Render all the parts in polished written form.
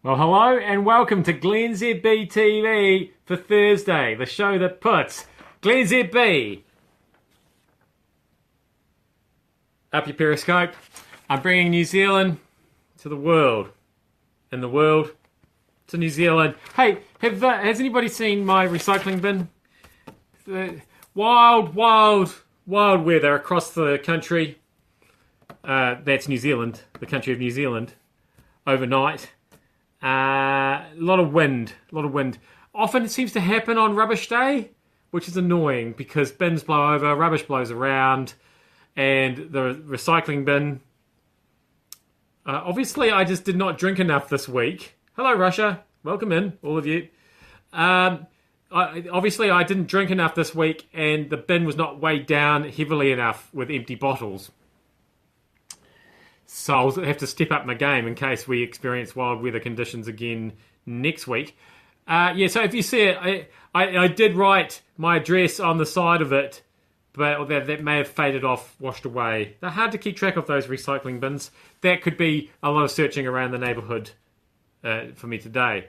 Well, hello and welcome to glennzb TV for Thursday, the show that puts glennzb up your Periscope. I'm bringing New Zealand to the world, and the world to New Zealand. Hey, has anybody seen my recycling bin? Wild weather across the country. That's New Zealand, the country of New Zealand, overnight. A lot of wind. Often it seems to happen on rubbish day, which is annoying because bins blow over, rubbish blows around, and the recycling bin. Obviously, I just did not drink enough this week. Hello, Russia. Welcome in, all of you. Obviously, I didn't drink enough this week, and the bin was not weighed down heavily enough with empty bottles. So I'll have to step up my game in case we experience wild weather conditions again next week. So if you see it, I did write my address on the side of it, but that may have faded off, washed away. They're hard to keep track of, those recycling bins. That could be a lot of searching around the neighbourhood for me today.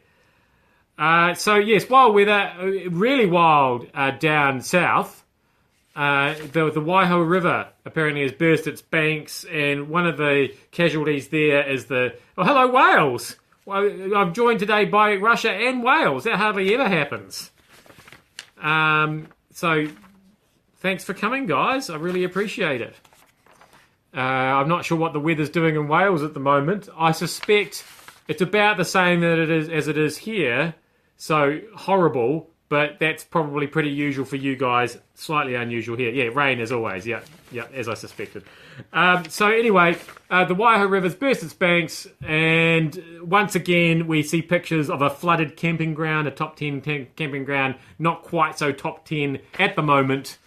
So yes, wild weather, really wild down south. The Waiho River apparently has burst its banks, and one of the casualties there is hello Wales! Well, I'm joined today by Russia and Wales. That hardly ever happens. So thanks for coming, guys. I really appreciate it. I'm not sure what the weather's doing in Wales at the moment. I suspect it's about the same as it is here. So horrible. But that's probably pretty usual for you guys. Slightly unusual here. Yeah, rain as always. Yeah, as I suspected. So anyway, the Waiho River's burst its banks, and once again we see pictures of a flooded camping ground, a top 10 camping ground. Not quite so top 10 at the moment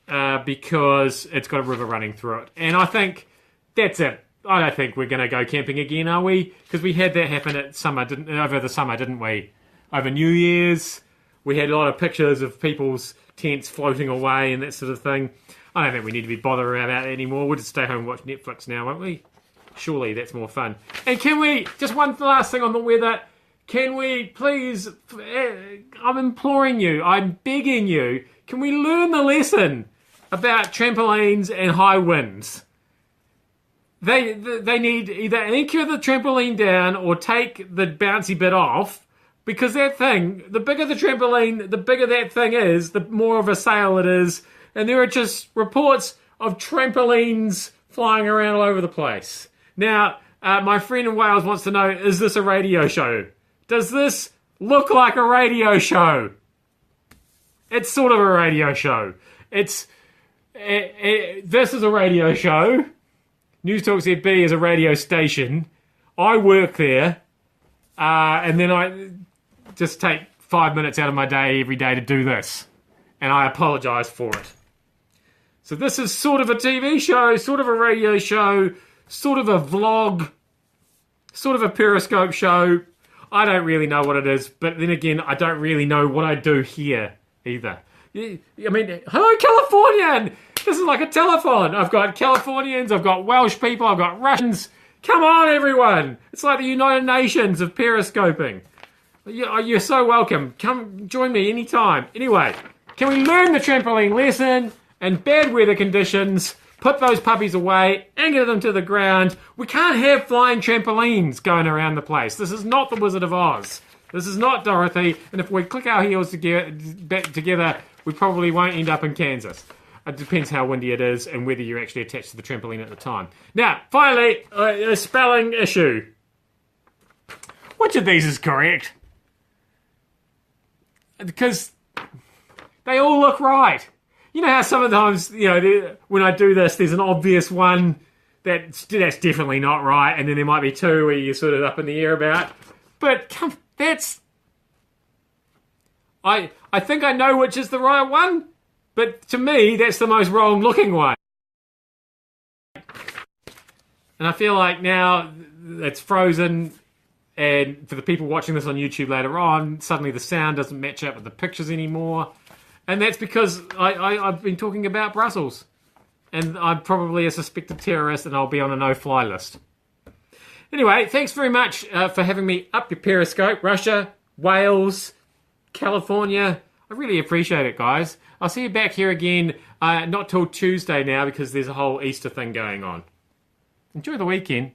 because it's got a river running through it. And I think that's it. I don't think we're going to go camping again, are we? Because we had that happen over the summer, didn't we? Over New Year's. We had a lot of pictures of people's tents floating away and that sort of thing. I don't think we need to be bothering about that anymore. We'll just stay home and watch Netflix now, won't we? Surely that's more fun. And can we, just one last thing on the weather, can we please, I'm imploring you, I'm begging you, can we learn the lesson about trampolines and high winds? They need either anchor the trampoline down or take the bouncy bit off. Because that thing, the bigger the trampoline, the bigger that thing is, the more of a sail it is. And there are just reports of trampolines flying around all over the place. Now, my friend in Wales wants to know, is this a radio show? Does this look like a radio show? It's sort of a radio show. This is a radio show. News Talk ZB is a radio station. I work there. And then I just take 5 minutes out of my day every day to do this. And I apologise for it. So this is sort of a TV show, sort of a radio show, sort of a vlog, sort of a Periscope show. I don't really know what it is, but then again, I don't really know what I do here either. I mean, hello Californian! This is like a telephone. I've got Californians, I've got Welsh people, I've got Russians. Come on, everyone! It's like the United Nations of Periscoping. You're so welcome. Come join me anytime. Anyway, can we learn the trampoline lesson and bad weather conditions, put those puppies away, anchor them to the ground? We can't have flying trampolines going around the place. This is not the Wizard of Oz. This is not Dorothy. And if we click our heels together, we probably won't end up in Kansas. It depends how windy it is and whether you're actually attached to the trampoline at the time. Now, finally, a spelling issue. Which of these is correct? Because they all look right. You know how sometimes, when I do this, there's an obvious one that's definitely not right, and then there might be two where you're sort of up in the air about. But I think I know which is the right one. But to me, that's the most wrong-looking one. And I feel like now it's frozen, and for the people watching this on YouTube later on, suddenly the sound doesn't match up with the pictures anymore. And that's because I've been talking about Brussels. And I'm probably a suspected terrorist, and I'll be on a no-fly list. Anyway, thanks very much for having me up your Periscope. Russia, Wales, California. I really appreciate it, guys. I'll see you back here again, not till Tuesday now because there's a whole Easter thing going on. Enjoy the weekend.